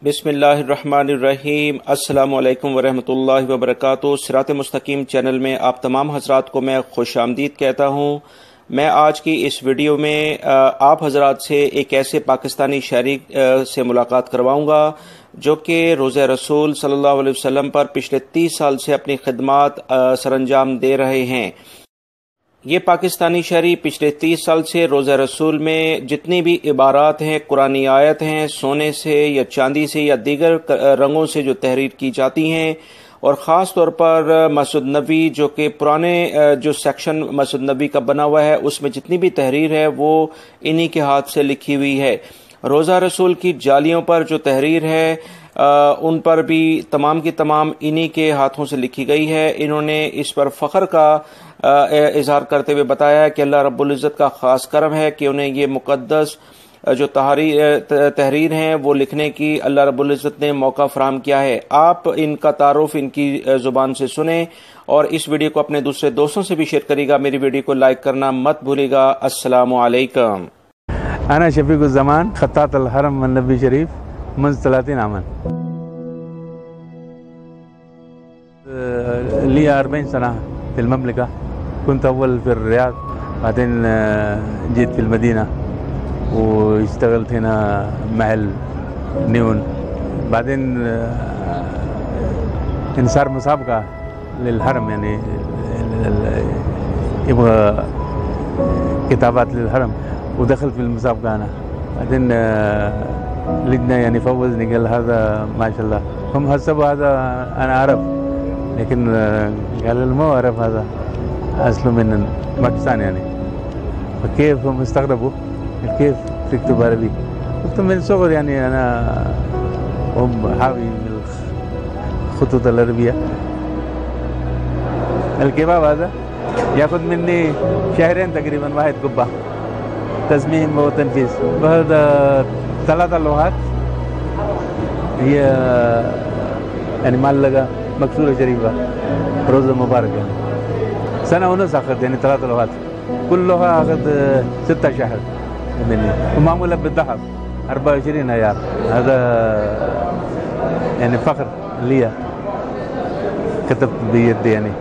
बिस्मिल्लाहिर्रहमानिर्रहीम। अस्सलामु अलैकुम वरहमतुल्लाहि वबरकातुहू। सिरात मुस्तकीम चैनल में आप तमाम हजरात को मैं खुश आमदीद कहता हूँ। मैं आज की इस वीडियो में आप हजरात से एक ऐसे पाकिस्तानी शायरी से मुलाकात करवाऊँगा जो कि रोज़े रसूल सल्लल्लाहु अलैहि वसल्लम पर पिछले 30 साल से अपनी खिदमात सरअंजाम दे रहे हैं। ये पाकिस्तानी शायरी पिछले 30 साल से रोज़ा रसूल में जितनी भी इबारात हैं, कुरानी आयत हैं, सोने से या चांदी से या दीगर रंगों से जो तहरीर की जाती हैं, और ख़ास तौर पर मस्जिद नबी जो कि पुराने जो सेक्शन मस्जिद नबी का बना हुआ है उसमें जितनी भी तहरीर है वो इन्हीं के हाथ से लिखी हुई है। रोज़ा रसूल की जालियों पर जो तहरीर है उन पर भी तमाम की तमाम इन्हीं के हाथों से लिखी गई है। इन्होंने इस पर फ़ख्र का इजहार करते हुए बताया है कि अल्लाह रब्बुल इज़्ज़त का ख़ास करम है कि उन्हें ये मुक़द्दस जो तहरीर हैं वो लिखने की अल्लाह रब्बुल इज़्ज़त ने मौका फ़राहम किया है। आप इनका तारुफ इनकी ज़ुबान से सुने और इस वीडियो को अपने दूसरे दोस्तों से भी शेयर करिएगा। मेरी वीडियो को लाइक करना मत भूलिएगा। अस्सलामु अलैकुम। अना शफीकुज़्ज़मान ख़त्तात अल-हरम वन नबी शरीफ मुंज़ 30 आमन لي 40 سنة في المملكة. كنت أول في الرياض، بعدين جيت في المدينة واشتغلت هنا محل نيون. بعدين صار مسابقة للحرم، يعني يبغى كتابات للحرم ودخلت في المسابقة أنا. بعدين لجنة يعني فوزني، قال هذا ما شاء الله. هم حسبوا هذا أنا أعرف، لكن قال ما أعرف هذا أصله من باكستان يعني. فكيف هم استغربوا كيف تكتب عربي؟ قلت من صغر يعني أنا حاوي الخطوط العربية. الكباب هذا ياخذ مني شهرين تقريبا، واحد قبة تصميم وتنفيذ. وهذا 3 لوحات هي يعني معلقة مكسورة شريفة روزة مباركة. سنة ونص أخذ يعني 3 لوحات، كل لوحة أخذ 6 شهر مني، ومعمولة بالذهب 24 عيار. هذا يعني فخر لي، كتبت بيدي يعني.